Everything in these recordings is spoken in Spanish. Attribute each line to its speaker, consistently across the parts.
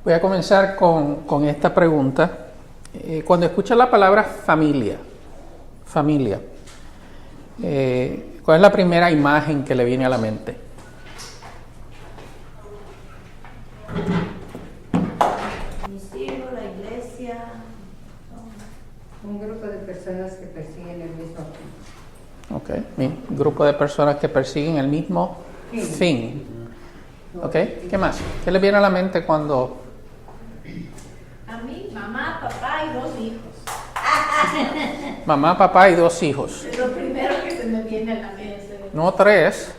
Speaker 1: Voy a comenzar con esta pregunta. Cuando escuchas la palabra familia, ¿cuál es la primera imagen que le viene a la mente?
Speaker 2: Mis hijos, la iglesia.
Speaker 3: Un grupo de personas que persiguen el mismo fin.
Speaker 1: Ok, mi grupo de personas que persiguen el mismo fin. Ok, ¿qué más? ¿Qué le viene a la mente cuando...
Speaker 2: A mí, mamá, papá y 2 hijos.
Speaker 1: Mamá, papá y 2 hijos?
Speaker 2: Es lo primero que se me viene a la mente.
Speaker 1: No 3,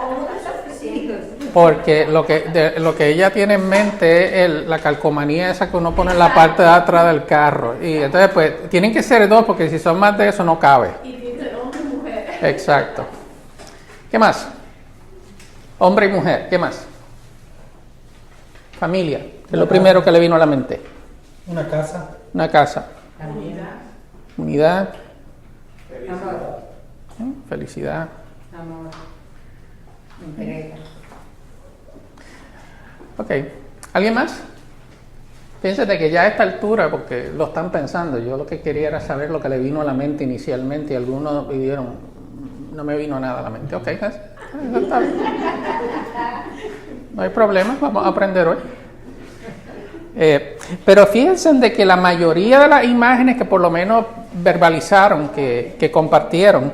Speaker 2: O uno de los hijos.
Speaker 1: porque lo que ella tiene en mente es la calcomanía esa que uno pone en la parte de atrás del carro. Y entonces, pues, tienen que ser 2, porque si son más de eso no cabe.
Speaker 2: Y dice hombre y mujer.
Speaker 1: Exacto. ¿Qué más? Hombre y mujer, ¿qué más? Familia, que es lo primero que le vino a la mente.
Speaker 4: Una casa.
Speaker 1: Una casa. Unidad. Felicidad.
Speaker 3: Amor. Entrega.
Speaker 1: Ok. ¿Alguien más? Piénsate que ya a esta altura, porque lo están pensando, yo lo que quería era saber lo que le vino a la mente inicialmente y algunos pidieron, no me vino nada a la mente. Ok, está bien. No hay problema, vamos a aprender hoy. Pero fíjense de que la mayoría de las imágenes que por lo menos verbalizaron, que compartieron,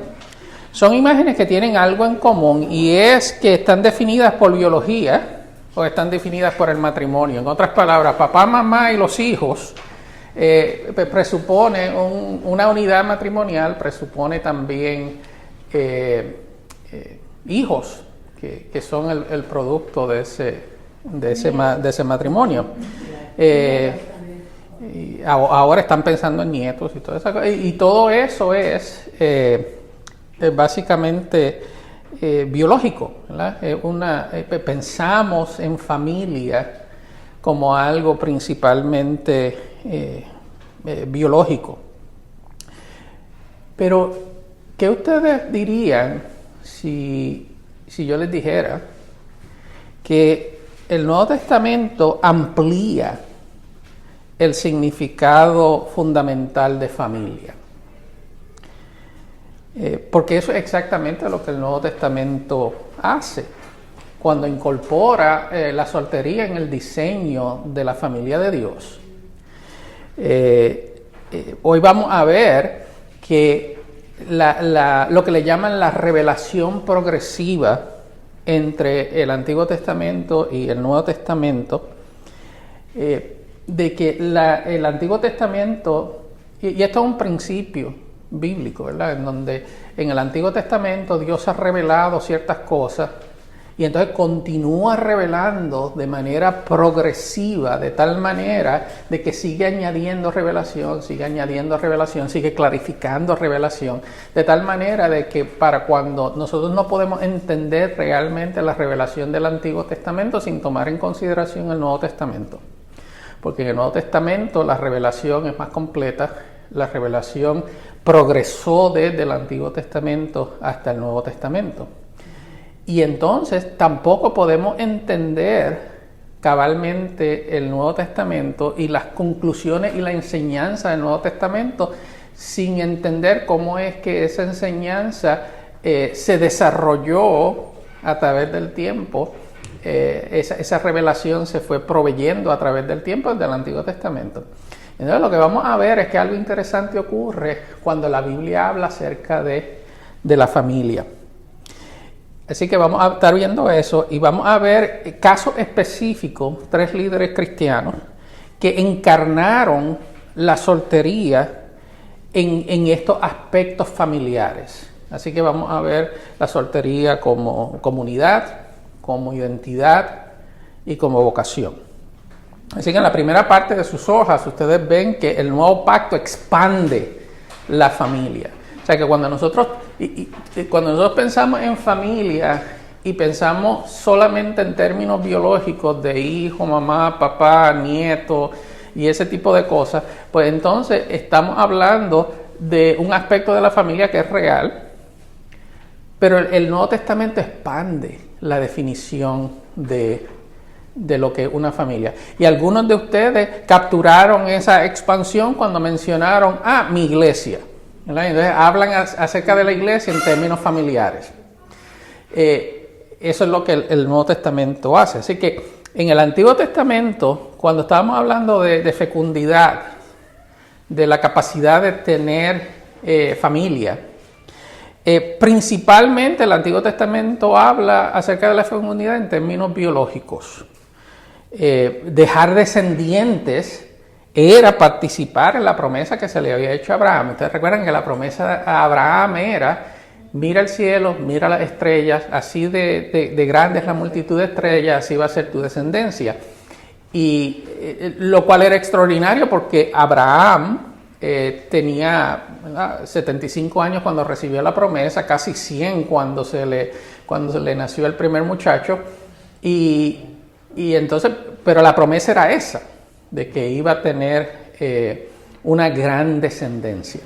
Speaker 1: son imágenes que tienen algo en común y es que están definidas por biología o están definidas por el matrimonio. En otras palabras, papá, mamá y los hijos presupone una unidad matrimonial, presupone también hijos que son el producto de ese matrimonio. Y ahora están pensando en nietos y toda esa cosa, y todo eso es básicamente biológico, ¿verdad? Pensamos en familia como algo principalmente biológico. Pero, ¿qué ustedes dirían si yo les dijera que el Nuevo Testamento amplía el significado fundamental de familia? Porque eso es exactamente lo que el Nuevo Testamento hace cuando incorpora la soltería en el diseño de la familia de Dios. Hoy vamos a ver que lo que le llaman la revelación progresiva entre el Antiguo Testamento y el Nuevo Testamento, de que el Antiguo Testamento, y esto es un principio bíblico, ¿verdad? En donde en el Antiguo Testamento Dios ha revelado ciertas cosas y entonces continúa revelando de manera progresiva, de tal manera de que sigue añadiendo revelación, sigue clarificando revelación, de tal manera de que para cuando nosotros no podemos entender realmente la revelación del Antiguo Testamento sin tomar en consideración el Nuevo Testamento. Porque en el Nuevo Testamento la revelación es más completa, la revelación progresó desde el Antiguo Testamento hasta el Nuevo Testamento. Y entonces tampoco podemos entender cabalmente el Nuevo Testamento y las conclusiones y la enseñanza del Nuevo Testamento sin entender cómo es que esa enseñanza se desarrolló a través del tiempo. Esa revelación se fue proveyendo a través del tiempo del Antiguo Testamento. Entonces lo que vamos a ver es que algo interesante ocurre cuando la Biblia habla acerca de la familia. Así que vamos a estar viendo eso y vamos a ver casos específicos, 3 líderes cristianos que encarnaron la soltería en estos aspectos familiares. Así que vamos a ver la soltería como comunidad, como identidad y como vocación. Así que en la primera parte de sus hojas ustedes ven que el nuevo pacto expande la familia. O sea que cuando nosotros pensamos en familia y pensamos solamente en términos biológicos de hijo, mamá, papá, nieto y ese tipo de cosas, pues entonces estamos hablando de un aspecto de la familia que es real, pero el Nuevo Testamento expande la definición de de lo que es una familia. Y algunos de ustedes capturaron esa expansión cuando mencionaron, mi iglesia. ¿Verdad? Entonces hablan acerca de la iglesia en términos familiares. Eso es lo que el Nuevo Testamento hace. Así que en el Antiguo Testamento, cuando estábamos hablando de fecundidad, de la capacidad de tener familia, principalmente el Antiguo Testamento habla acerca de la fecundidad en términos biológicos. Dejar descendientes era participar en la promesa que se le había hecho a Abraham. Ustedes recuerdan que la promesa a Abraham era: mira el cielo, mira las estrellas, así de grande es la multitud de estrellas, así va a ser tu descendencia. Y lo cual era extraordinario porque Abraham tenía 75 años cuando recibió la promesa, casi 100 cuando se le nació el primer muchacho, y entonces, pero la promesa era esa, de que iba a tener una gran descendencia.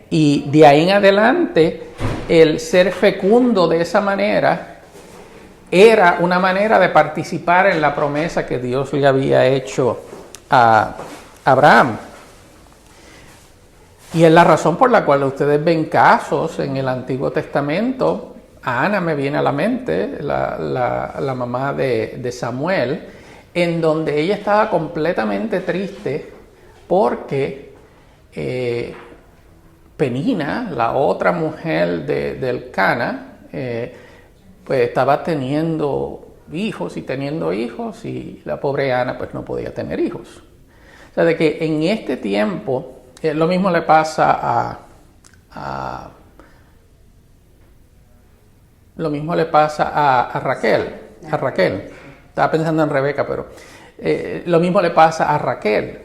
Speaker 1: Y de ahí en adelante, el ser fecundo de esa manera era una manera de participar en la promesa que Dios le había hecho a Abraham. Y es la razón por la cual ustedes ven casos en el Antiguo Testamento. Ana me viene a la mente, la mamá de Samuel, en donde ella estaba completamente triste porque Penina, la otra mujer del Cana, pues estaba teniendo hijos y la pobre Ana pues no podía tener hijos. O sea, de que en este tiempo lo mismo le pasa a Raquel. Estaba pensando en Rebeca, pero lo mismo le pasa a Raquel,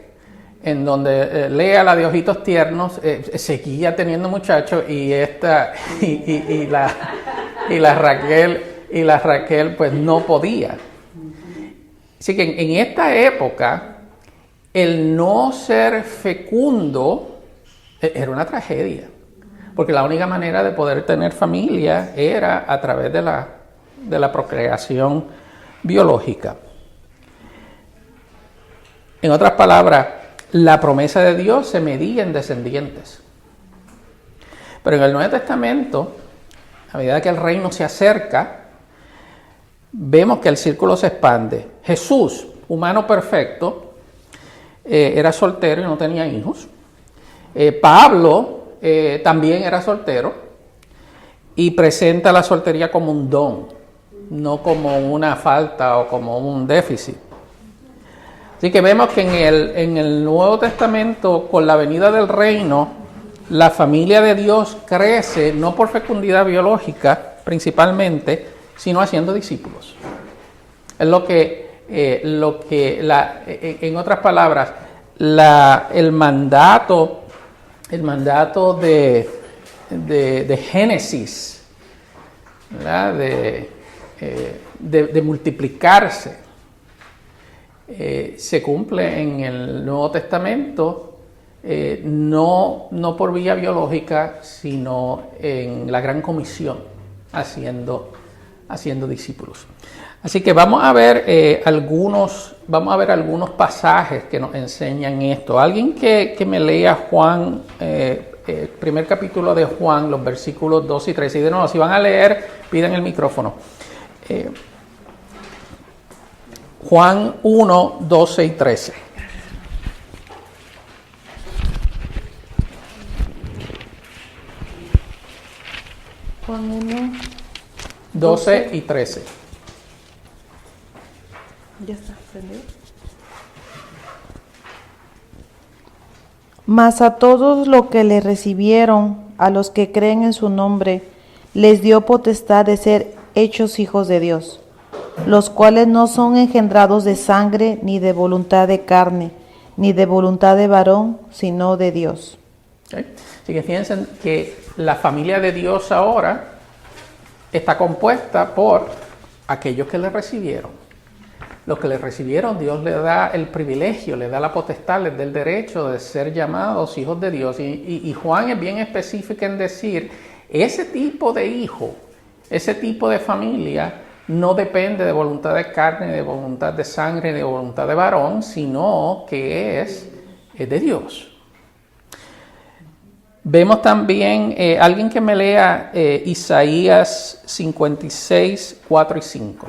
Speaker 1: en donde Lea, la de ojitos tiernos, seguía teniendo muchachos y la Raquel pues no podía. Así que en esta época el no ser fecundo era una tragedia, porque la única manera de poder tener familia era a través de la procreación biológica. En otras palabras, la promesa de Dios se medía en descendientes. Pero en el Nuevo Testamento, a medida que el reino se acerca, vemos que el círculo se expande. Jesús, humano perfecto, era soltero y no tenía hijos. Pablo también era soltero y presenta la soltería como un don, no como una falta o como un déficit. Así que vemos que en el Nuevo Testamento, con la venida del reino, la familia de Dios crece no por fecundidad biológica principalmente, sino haciendo discípulos. Es en otras palabras, el mandato de Génesis, ¿verdad? De multiplicarse, se cumple en el Nuevo Testamento, no por vía biológica, sino en la Gran Comisión, haciendo discípulos. Así que vamos a ver algunos pasajes que nos enseñan esto. Alguien que me lea Juan, primer capítulo de Juan, los versículos 2 y 3. Y de nuevo, si van a leer, piden el micrófono. Juan 1, 12 y 13.
Speaker 4: Juan 1,
Speaker 1: 12 y 13.
Speaker 4: ya está prendido. Mas a todos los que le recibieron, a los que creen en su nombre, les dio potestad de ser hechos hijos de Dios, los cuales no son engendrados de sangre, ni de voluntad de carne, ni de voluntad de varón, sino de Dios.
Speaker 1: ¿Okay? Así que fíjense que la familia de Dios ahora está compuesta por aquellos que le recibieron. Los que le recibieron, Dios le da el privilegio, le da la potestad, les da el derecho de ser llamados hijos de Dios. Y Juan es bien específico en decir, ese tipo de hijo, ese tipo de familia, no depende de voluntad de carne, de voluntad de sangre, de voluntad de varón, sino que es de Dios. Vemos también, alguien que me lea Isaías 56, 4 y 5.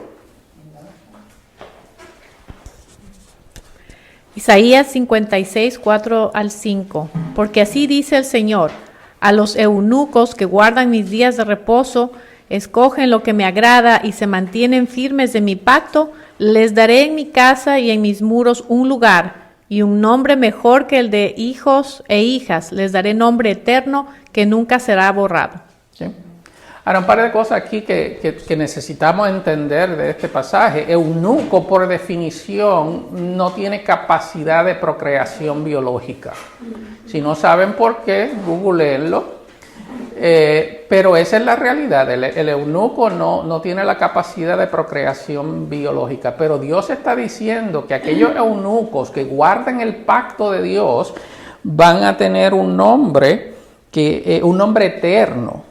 Speaker 2: Isaías 56, 4 al 5. Porque así dice el Señor: a los eunucos que guardan mis días de reposo, escogen lo que me agrada y se mantienen firmes de mi pacto, les daré en mi casa y en mis muros un lugar y un nombre mejor que el de hijos e hijas. Les daré nombre eterno que nunca será borrado.
Speaker 1: ¿Sí? Ahora, un par de cosas aquí que necesitamos entender de este pasaje. Eunuco, por definición, no tiene capacidad de procreación biológica. Si no saben por qué, googleenlo. Pero esa es la realidad. El eunuco no tiene la capacidad de procreación biológica, pero Dios está diciendo que aquellos eunucos que guarden el pacto de Dios van a tener un nombre eterno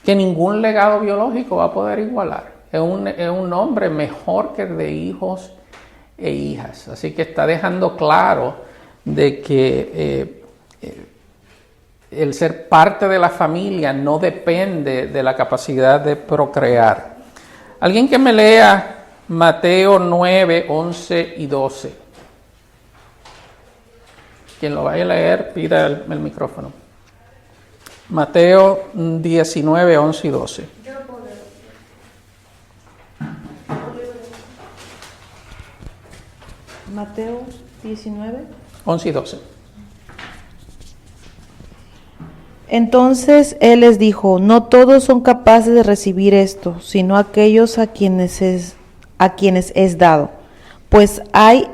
Speaker 1: que ningún legado biológico va a poder igualar. Es un nombre mejor que el de hijos e hijas. Así que está dejando claro de que el ser parte de la familia no depende de la capacidad de procrear. Alguien que me lea Mateo 9, 11 y 12. Quien lo vaya a leer, pida el micrófono. Mateo 19, 11 y 12.
Speaker 4: Mateo 19.
Speaker 1: 11 y 12.
Speaker 4: Entonces él les dijo: no todos son capaces de recibir esto, sino aquellos a quienes es dado. Pues hay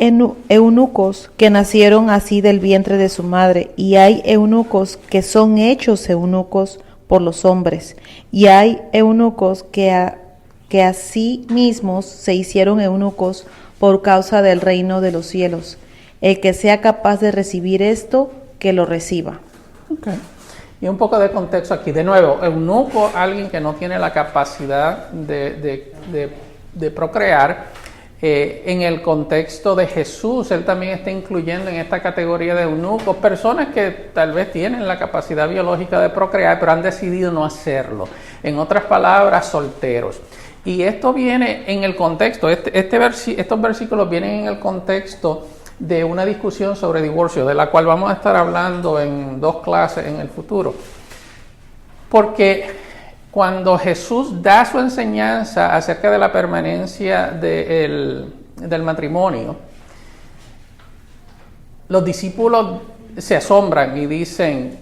Speaker 4: eunucos que nacieron así del vientre de su madre, y hay eunucos que son hechos eunucos por los hombres, y hay eunucos que a sí mismos se hicieron eunucos por causa del reino de los cielos. El que sea capaz de recibir esto, que lo reciba.
Speaker 1: Okay. Y un poco de contexto aquí. De nuevo, eunuco, alguien que no tiene la capacidad de procrear. En el contexto de Jesús, él también está incluyendo en esta categoría de eunucos personas que tal vez tienen la capacidad biológica de procrear, pero han decidido no hacerlo. En otras palabras, solteros. Y esto viene en el contexto, estos versículos vienen en el contexto de una discusión sobre divorcio, de la cual vamos a estar hablando en 2 clases en el futuro. Porque cuando Jesús da su enseñanza acerca de la permanencia del matrimonio, los discípulos se asombran y dicen,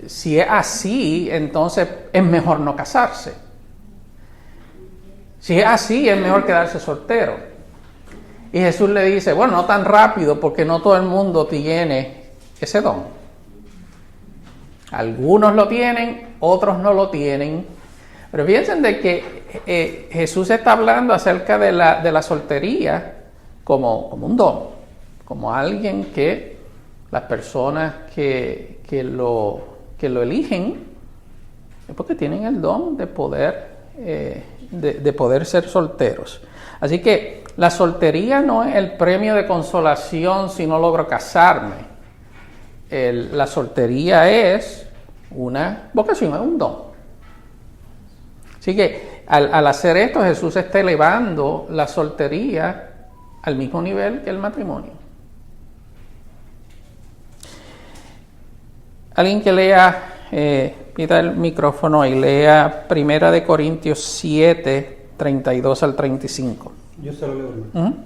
Speaker 1: si es así, entonces es mejor no casarse. Si es así, es mejor quedarse soltero. Y Jesús le dice, bueno, no tan rápido, porque no todo el mundo tiene ese don. Algunos lo tienen, otros no lo tienen. Pero piensen de que Jesús está hablando acerca de la soltería como un don, como alguien que las personas que lo eligen es porque tienen el don de poder ser solteros. Así que la soltería no es el premio de consolación si no logro casarme. La soltería es una vocación, es un don. Así que al hacer esto, Jesús está elevando la soltería al mismo nivel que el matrimonio. Alguien que lea, pida el micrófono y lea 1 Corintios 7, 32 al 35.
Speaker 5: Yo se lo leo, hermano.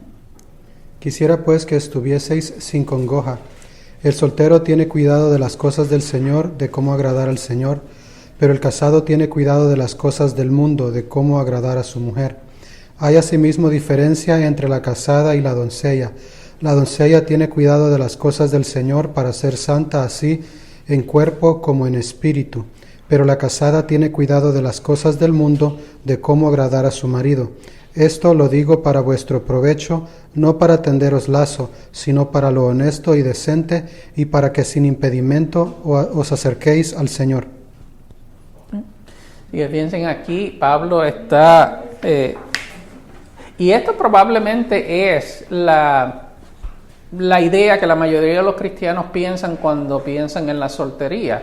Speaker 5: Quisiera pues que estuvieseis sin congoja. El soltero tiene cuidado de las cosas del Señor, de cómo agradar al Señor, pero el casado tiene cuidado de las cosas del mundo, de cómo agradar a su mujer. Hay asimismo diferencia entre la casada y la doncella. La doncella tiene cuidado de las cosas del Señor para ser santa así en cuerpo como en espíritu, pero la casada tiene cuidado de las cosas del mundo, de cómo agradar a su marido. Esto lo digo para vuestro provecho, no para tenderos lazo, sino para lo honesto y decente, y para que sin impedimento os acerquéis al Señor.
Speaker 1: Y piensen aquí, Pablo está Y esto probablemente es la idea que la mayoría de los cristianos piensan cuando piensan en la soltería.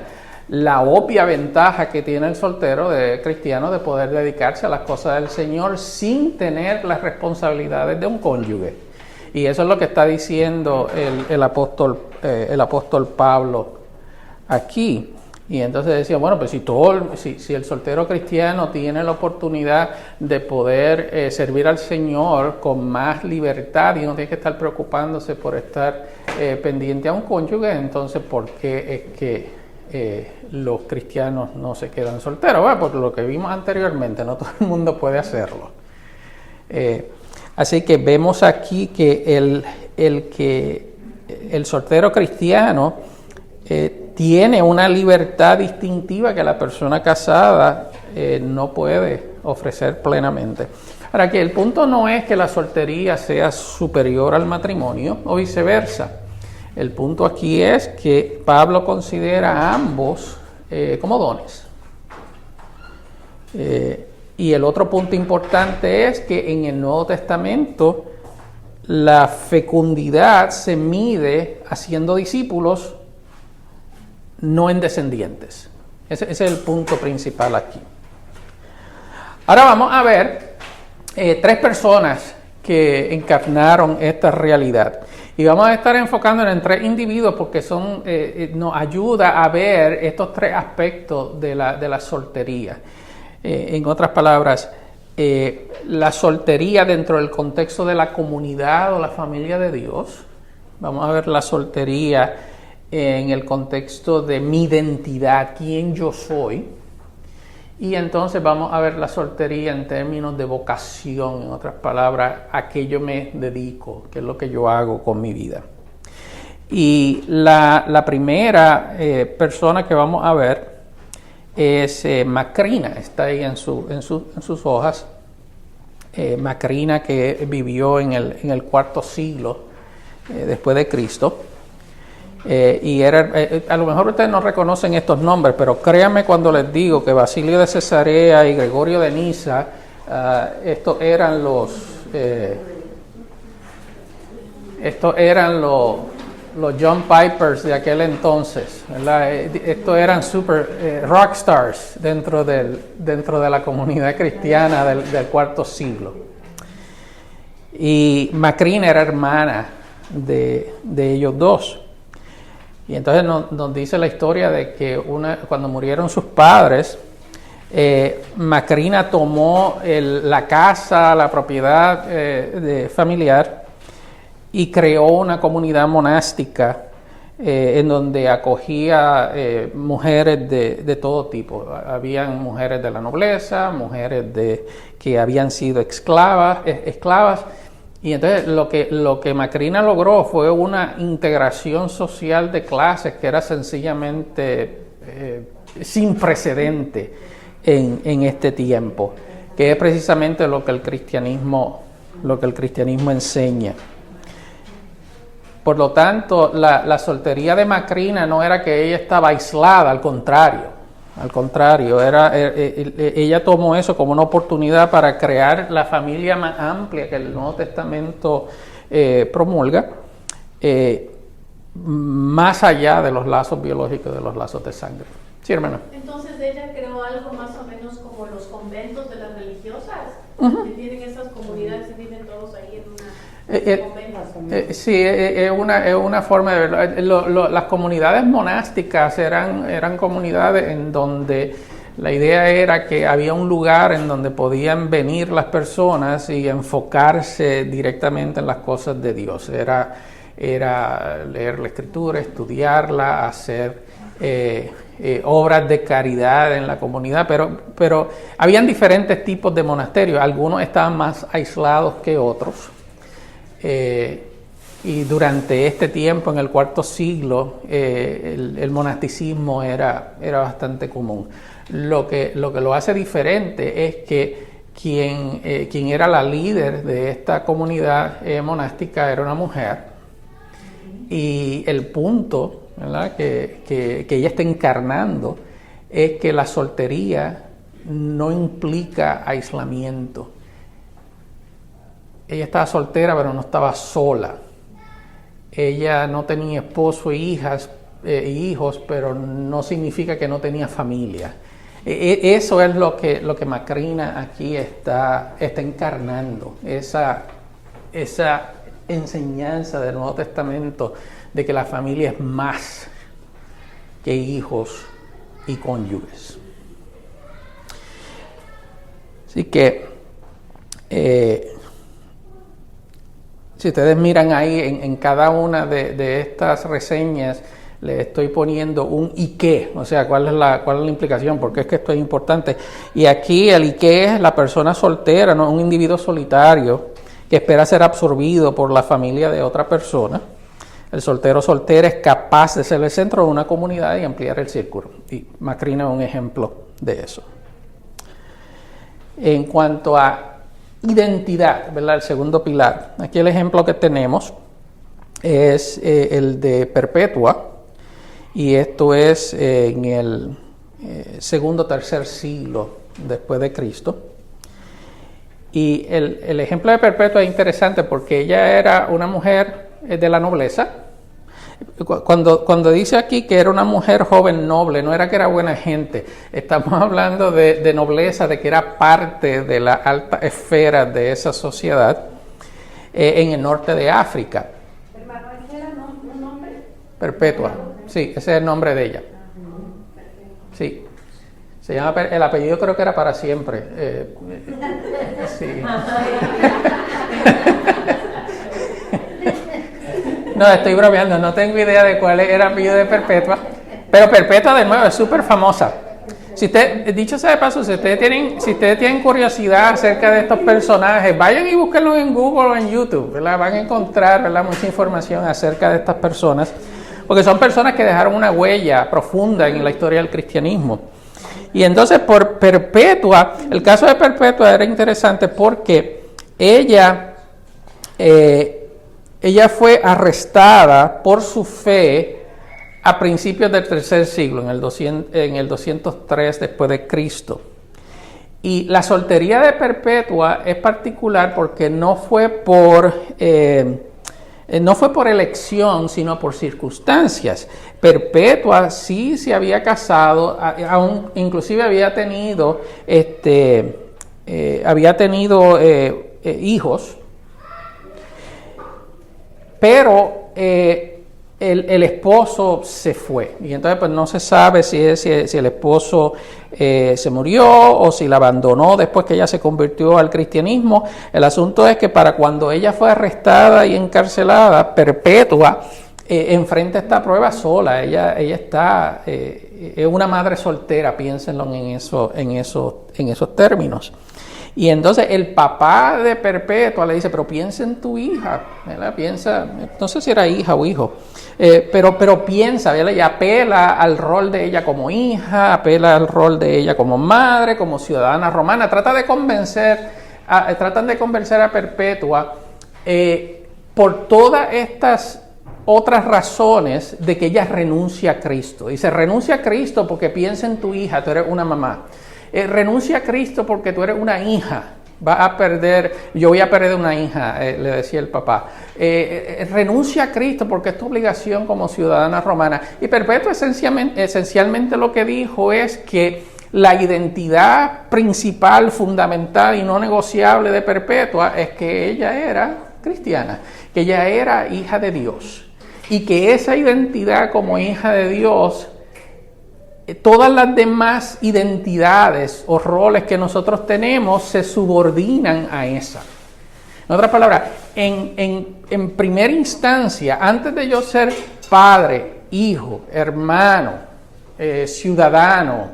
Speaker 1: La obvia ventaja que tiene el soltero cristiano de poder dedicarse a las cosas del Señor sin tener las responsabilidades de un cónyuge. Y eso es lo que está diciendo el apóstol Pablo aquí. Y entonces decía, bueno, pues si el soltero cristiano tiene la oportunidad de poder servir al Señor con más libertad y no tiene que estar preocupándose por estar pendiente a un cónyuge, entonces ¿por qué es que los cristianos no se quedan solteros? Bueno, por lo que vimos anteriormente, no todo el mundo puede hacerlo. Así que vemos aquí que el soltero cristiano tiene una libertad distintiva que la persona casada no puede ofrecer plenamente. Ahora, que el punto no es que la soltería sea superior al matrimonio o viceversa. El punto aquí es que Pablo considera a ambos como dones. Y el otro punto importante es que en el Nuevo Testamento la fecundidad se mide haciendo discípulos, no en descendientes. Ese es el punto principal aquí. Ahora vamos a ver 3 personas que encarnaron esta realidad. Y vamos a estar enfocándonos en 3 individuos porque nos ayuda a ver estos 3 aspectos de la soltería. En otras palabras, la soltería dentro del contexto de la comunidad o la familia de Dios. Vamos a ver la soltería en el contexto de mi identidad, quién yo soy. Y entonces vamos a ver la soltería en términos de vocación, en otras palabras, a qué yo me dedico, qué es lo que yo hago con mi vida. Y la primera persona que vamos a ver es Macrina, está ahí en sus hojas. Macrina, que vivió en el IV siglo después de Cristo. Y era, a lo mejor ustedes no reconocen estos nombres, pero créanme cuando les digo que Basilio de Cesarea y Gregorio de Niza, estos eran los John Pipers de aquel entonces, ¿verdad? Estos eran super rock stars dentro de la comunidad cristiana del IV siglo. Y Macrina era hermana de ellos dos. Y entonces nos dice la historia de que cuando murieron sus padres, Macrina tomó la casa, la propiedad familiar y creó una comunidad monástica en donde acogía mujeres de todo tipo. Habían mujeres de la nobleza, mujeres que habían sido esclavas. Y entonces lo que Macrina logró fue una integración social de clases que era sencillamente sin precedente en este tiempo, que es precisamente lo que el cristianismo enseña. Por lo tanto, la soltería de Macrina no era que ella estaba aislada, al contrario, ella tomó eso como una oportunidad para crear la familia más amplia que el Nuevo Testamento promulga, más allá de los lazos biológicos, de los lazos de sangre. Sí, hermano.
Speaker 2: Entonces ella creó algo más o menos como los conventos de las religiosas, que tienen esas comunidades y viven todos ahí en una...
Speaker 1: sí, es una forma de verlo. Las comunidades monásticas eran comunidades en donde la idea era que había un lugar en donde podían venir las personas y enfocarse directamente en las cosas de Dios. Era leer la Escritura, estudiarla, hacer obras de caridad en la comunidad, pero habían diferentes tipos de monasterios. Algunos estaban más aislados que otros. Y durante este tiempo, en el IV siglo, el monasticismo era bastante común. Lo que lo hace diferente es que quien era la líder de esta comunidad monástica era una mujer. Y el punto, ¿verdad?, que ella está encarnando es que la soltería no implica aislamiento. ella estaba soltera, pero no estaba sola. Ella no tenía esposo e hijos, pero no significa que no tenía familia. Eso es lo que Macrina aquí está encarnando, esa enseñanza del Nuevo Testamento de que la familia es más que hijos y cónyuges. Así que si ustedes miran ahí en cada una de estas reseñas, le estoy poniendo un ¿y qué? O sea, ¿cuál es la implicación? ¿Por qué es que esto es importante? Y aquí el ¿y qué? Es la persona soltera, no un individuo solitario que espera ser absorbido por la familia de otra persona. El soltero o soltera es capaz de ser el centro de una comunidad y ampliar el círculo. Y Macrina es un ejemplo de eso. En cuanto a identidad, ¿verdad? El segundo pilar. Aquí el ejemplo que tenemos es el de Perpetua. Y esto es en el segundo o tercer siglo después de Cristo. Y el ejemplo de Perpetua es interesante porque ella era una mujer de la nobleza. Cuando dice aquí que era una mujer joven noble, no era que era buena gente. Estamos hablando de nobleza, de que era parte de la alta esfera de esa sociedad en el norte de África.
Speaker 3: Hermano, ¿ese era un nombre?
Speaker 1: Perpetua. Sí, ese es el nombre de ella. Sí. Se llama, el apellido creo que era para siempre. Sí. No, estoy bromeando, no tengo idea de cuál era el apellido de Perpetua. Pero Perpetua, de nuevo, es súper famosa. Dicho sea de paso, si ustedes tienen curiosidad acerca de estos personajes, vayan y búsquenlos en Google o en YouTube, ¿verdad? Van a encontrar, ¿verdad?, mucha información acerca de estas personas. Porque son personas que dejaron una huella profunda en la historia del cristianismo. Y entonces por Perpetua, el caso de Perpetua era interesante porque ella fue arrestada por su fe a principios del tercer siglo, en el 203 después de Cristo. Y la soltería de Perpetua es particular porque no fue por elección, sino por circunstancias. Perpetua sí se había casado, inclusive había tenido hijos, pero el esposo se fue. Y entonces pues no se sabe si el esposo se murió o si la abandonó después que ella se convirtió al cristianismo. El asunto es que para cuando ella fue arrestada y encarcelada, Perpetua enfrenta esta prueba sola. Ella está, es una madre soltera, piénsenlo en esos términos. Y entonces el papá de Perpetua le dice, pero piensa en tu hija, ¿verdad? Piensa, no sé si era hija o hijo, pero piensa, ¿verdad? Y apela al rol de ella como hija, apela al rol de ella como madre, como ciudadana romana. Tratan de convencer a Perpetua por todas estas otras razones de que ella renuncia a Cristo. Dice, renuncia a Cristo porque piensa en tu hija, tú eres una mamá. Renuncia a Cristo porque tú eres una hija. Yo voy a perder una hija, le decía el papá. Renuncia a Cristo porque es tu obligación como ciudadana romana. Y Perpetua esencialmente lo que dijo es que la identidad principal, fundamental y no negociable de Perpetua es que ella era cristiana, que ella era hija de Dios. Y que esa identidad como hija de Dios, todas las demás identidades o roles que nosotros tenemos se subordinan a esa. En otras palabras, en primera instancia, antes de yo ser padre, hijo, hermano, ciudadano,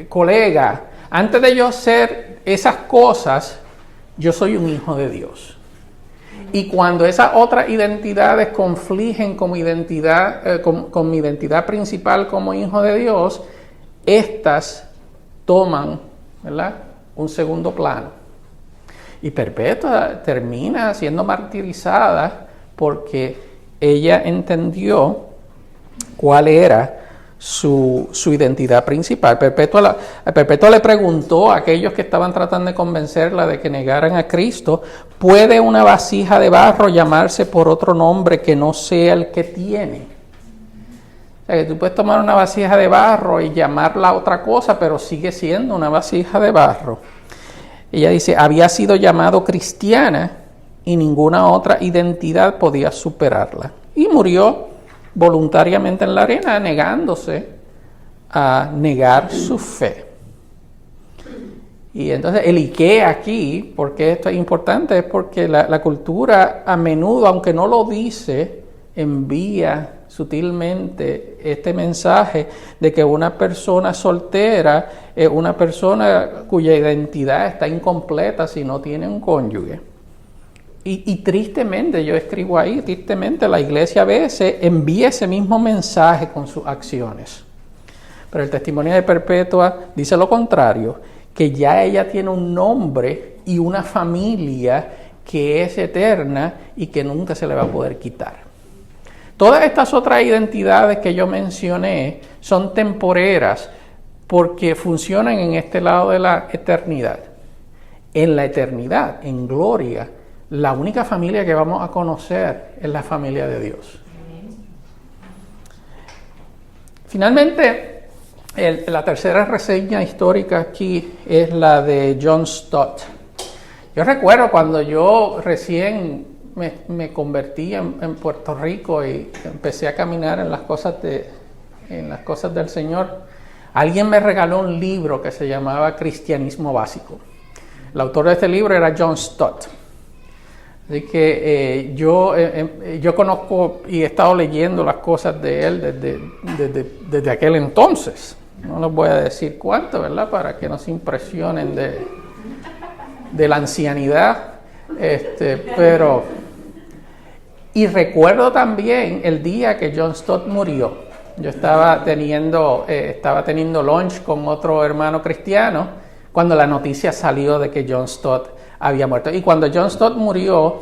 Speaker 1: colega, antes de yo ser esas cosas, yo soy un hijo de Dios. Y cuando esas otras identidades confligen con mi identidad principal como hijo de Dios, estas toman, ¿verdad?, un segundo plano. Y Perpetua termina siendo martirizada porque ella entendió cuál era su identidad principal. Perpetua le preguntó a aquellos que estaban tratando de convencerla de que negaran a Cristo, ¿puede una vasija de barro llamarse por otro nombre que no sea el que tiene? O sea, que tú puedes tomar una vasija de barro y llamarla otra cosa, pero sigue siendo una vasija de barro. Ella dice, había sido llamado cristiana y ninguna otra identidad podía superarla. Y murió voluntariamente en la arena, negándose a negar su fe. Y entonces el Ike aquí, porque esto es importante, es porque la cultura a menudo, aunque no lo dice, envía sutilmente este mensaje de que una persona soltera es una persona cuya identidad está incompleta si no tiene un cónyuge. Y tristemente, yo escribo ahí, tristemente la iglesia a veces envía ese mismo mensaje con sus acciones. Pero el testimonio de Perpetua dice lo contrario, que ya ella tiene un nombre y una familia que es eterna y que nunca se le va a poder quitar. Todas estas otras identidades que yo mencioné son temporeras porque funcionan en este lado de la eternidad. En la eternidad, en gloria, la única familia que vamos a conocer es la familia de Dios. Finalmente, la tercera reseña histórica aquí es la de John Stott. Yo recuerdo cuando yo recién me convertí en Puerto Rico y empecé a caminar en las cosas del Señor, alguien me regaló un libro que se llamaba Cristianismo Básico. El autor de este libro era John Stott. Así que yo conozco y he estado leyendo las cosas de él desde aquel entonces. No les voy a decir cuánto, ¿verdad? Para que no se impresionen de la ancianidad. Pero... Y recuerdo también el día que John Stott murió. Yo estaba teniendo lunch con otro hermano cristiano cuando la noticia salió de que John Stott había muerto. Y cuando John Stott murió,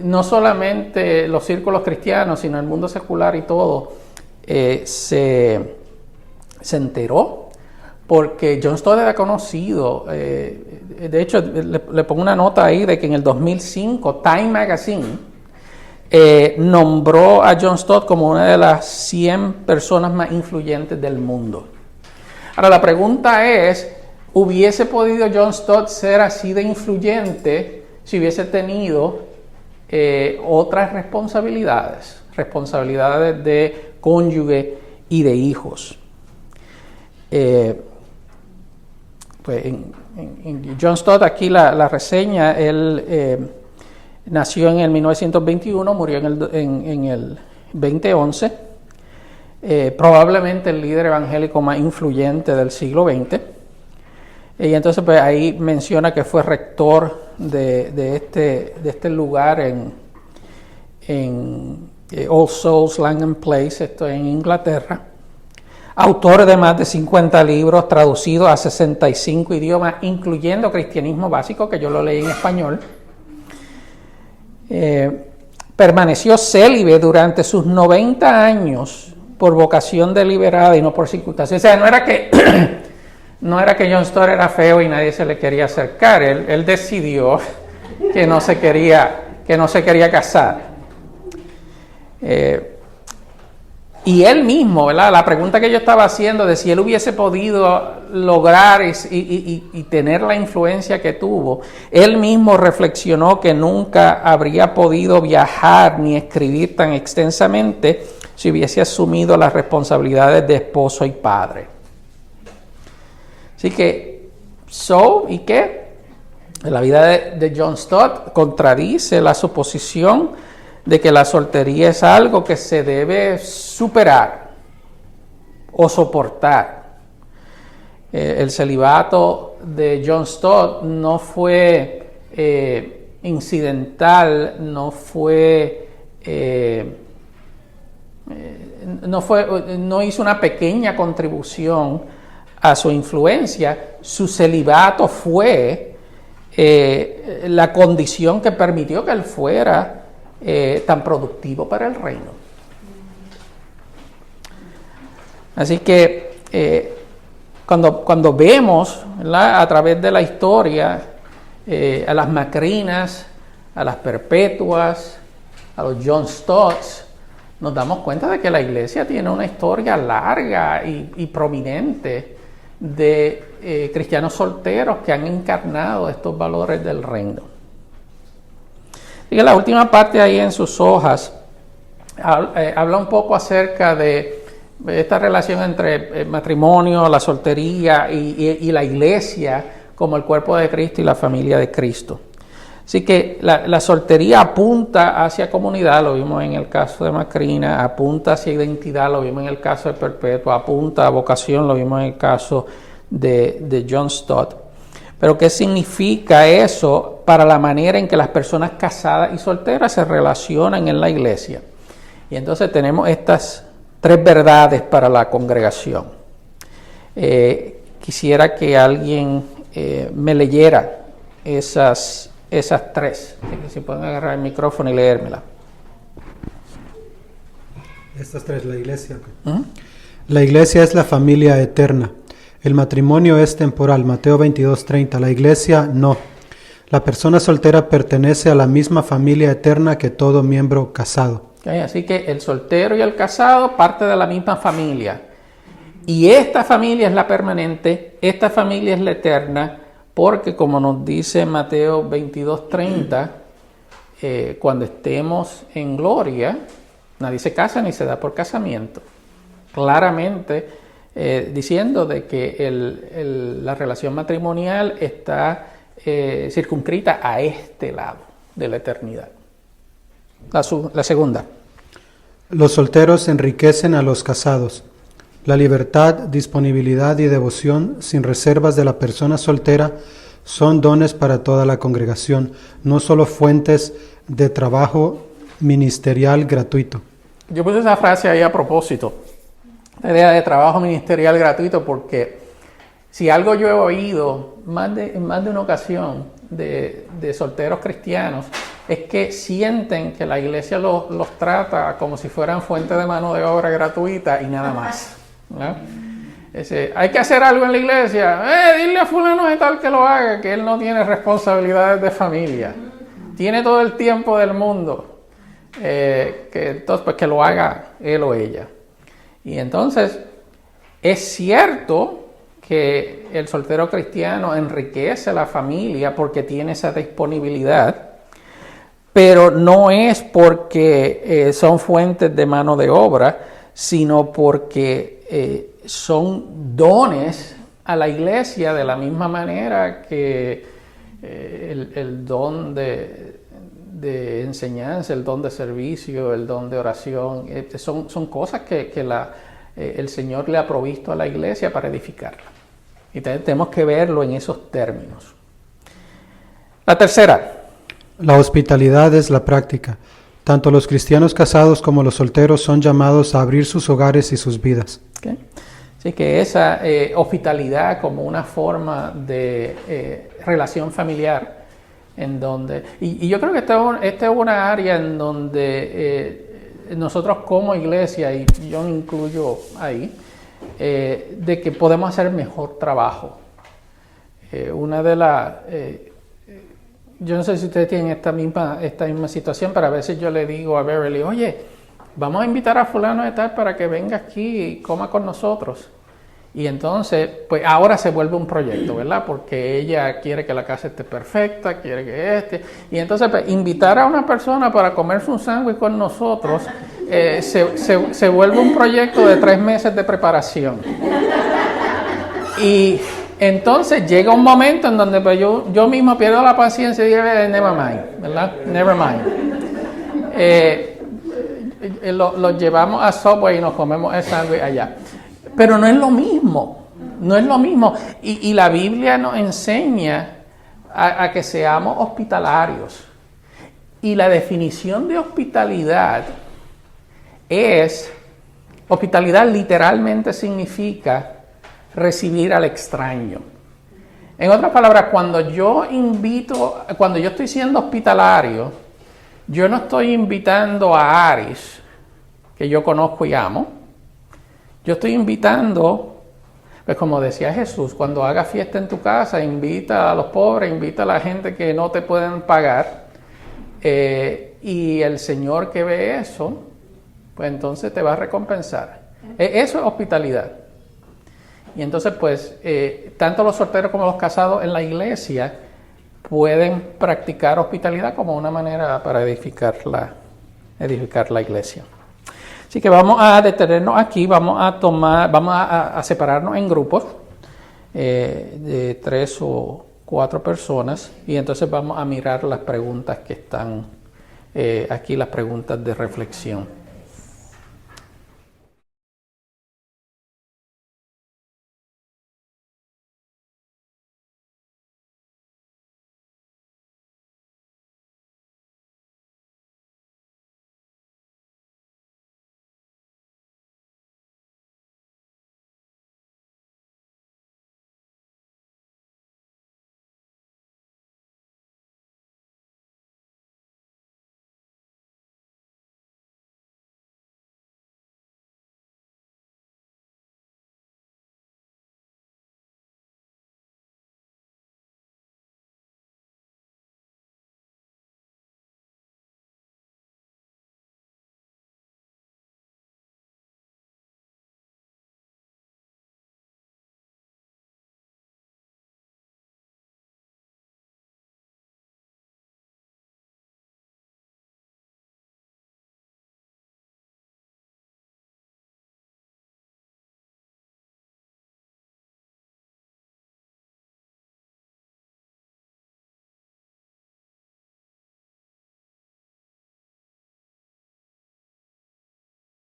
Speaker 1: no solamente los círculos cristianos, sino el mundo secular y todo, se enteró, porque John Stott era conocido. De hecho, le pongo una nota ahí de que en el 2005 Time Magazine nombró a John Stott como una de las 100 personas más influyentes del mundo. Ahora, la pregunta es, ¿hubiese podido John Stott ser así de influyente si hubiese tenido otras responsabilidades de cónyuge y de hijos? Pues en John Stott, aquí la reseña, él nació en el 1921, murió en el 2011, probablemente el líder evangélico más influyente del siglo XX. Y entonces pues ahí menciona que fue rector de este lugar en All Souls Langham Place, esto en Inglaterra. Autor de más de 50 libros traducidos a 65 idiomas, incluyendo Cristianismo Básico, que yo lo leí en español. Permaneció célibe durante sus 90 años por vocación deliberada y no por circunstancias. O sea, no era que John Stott era feo y nadie se le quería acercar. Él decidió que no se quería casar. Y él mismo, ¿verdad? La pregunta que yo estaba haciendo de si él hubiese podido lograr y tener la influencia que tuvo, él mismo reflexionó que nunca habría podido viajar ni escribir tan extensamente si hubiese asumido las responsabilidades de esposo y padre. Así que, ¿y qué? La vida de John Stott contradice la suposición de que la soltería es algo que se debe superar o soportar. El celibato de John Stott no fue incidental, no hizo una pequeña contribución a su influencia. Su celibato fue la condición que permitió que él fuera tan productivo para el reino. Así que cuando vemos, ¿verdad?, a través de la historia a las Macrinas, a las Perpetuas, a los John Stotts, nos damos cuenta de que la iglesia tiene una historia larga y prominente de cristianos solteros que han encarnado estos valores del reino. Y que la última parte ahí en sus hojas habla un poco acerca de esta relación entre el matrimonio, la soltería y la iglesia como el cuerpo de Cristo y la familia de Cristo. Así que la soltería apunta hacia comunidad, lo vimos en el caso de Macrina, apunta hacia identidad, lo vimos en el caso de Perpetua, apunta a vocación, lo vimos en el caso de John Stott. Pero ¿qué significa eso para la manera en que las personas casadas y solteras se relacionan en la iglesia? Y entonces tenemos estas 3 verdades para la congregación. Quisiera que alguien me leyera esas 3. Si pueden agarrar el micrófono y leérmela.
Speaker 5: Estas 3, la iglesia. La iglesia es la familia eterna. El matrimonio es temporal, Mateo 22:30. La iglesia no. La persona soltera pertenece a la misma familia eterna que todo miembro casado.
Speaker 1: Okay, así que el soltero y el casado parte de la misma familia. Y esta familia es la permanente, esta familia es la eterna, porque como nos dice Mateo 22:30, cuando estemos en gloria, nadie se casa ni se da por casamiento. Claramente diciendo de que la relación matrimonial está circunscrita a este lado de la eternidad. La segunda.
Speaker 5: Los solteros enriquecen a los casados. La libertad, disponibilidad y devoción sin reservas de la persona soltera son dones para toda la congregación, no solo fuentes de trabajo ministerial gratuito.
Speaker 1: Yo puse esa frase ahí a propósito, la idea de trabajo ministerial gratuito, porque si algo yo he oído en más de una ocasión de solteros cristianos, es que sienten que la iglesia los trata como si fueran fuente de mano de obra gratuita y nada más, ¿no? Hay que hacer algo en la iglesia, dile a fulano de tal que lo haga, que él no tiene responsabilidades de familia, tiene todo el tiempo del mundo, entonces pues que lo haga él o ella. Y entonces es cierto que el soltero cristiano enriquece la familia porque tiene esa disponibilidad, pero no es porque son fuentes de mano de obra, sino porque son dones a la iglesia de la misma manera que el don de enseñanza, el don de servicio, el don de oración, son cosas que el Señor le ha provisto a la iglesia para edificarla. Y tenemos que verlo en esos términos. La tercera.
Speaker 5: La hospitalidad es la práctica. Tanto los cristianos casados como los solteros son llamados a abrir sus hogares y sus vidas. Okay.
Speaker 1: Así que esa hospitalidad como una forma de relación familiar, en donde, y yo creo que esta es una área en donde nosotros como iglesia, y yo me incluyo ahí, de que podemos hacer mejor trabajo. Una de las... yo no sé si ustedes tienen esta misma situación, pero a veces yo le digo a Beverly, oye, vamos a invitar a fulano de tal para que venga aquí y coma con nosotros. Y entonces, pues ahora se vuelve un proyecto, ¿verdad? Porque ella quiere que la casa esté perfecta, quiere que y entonces pues, invitar a una persona para comerse un sándwich con nosotros se vuelve un proyecto de 3 meses de preparación. Y entonces llega un momento en donde pues, yo mismo pierdo la paciencia y digo, never mind, ¿verdad? Never mind. Los llevamos a Subway y nos comemos el sándwich allá. Pero no es lo mismo, no es lo mismo. Y la Biblia nos enseña a que seamos hospitalarios. Y la definición de hospitalidad literalmente significa recibir al extraño. En otras palabras, cuando yo estoy siendo hospitalario, yo no estoy invitando a Aris, que yo conozco y amo. Yo estoy invitando, pues como decía Jesús, cuando hagas fiesta en tu casa, invita a los pobres, invita a la gente que no te pueden pagar. Y el Señor que ve eso, pues entonces te va a recompensar. Eso es hospitalidad. Y entonces, pues, tanto los solteros como los casados en la iglesia pueden practicar hospitalidad como una manera para edificar la iglesia. Así que vamos a detenernos aquí, vamos a separarnos en grupos de 3 o 4 personas y entonces vamos a mirar las preguntas que están aquí, las preguntas de reflexión.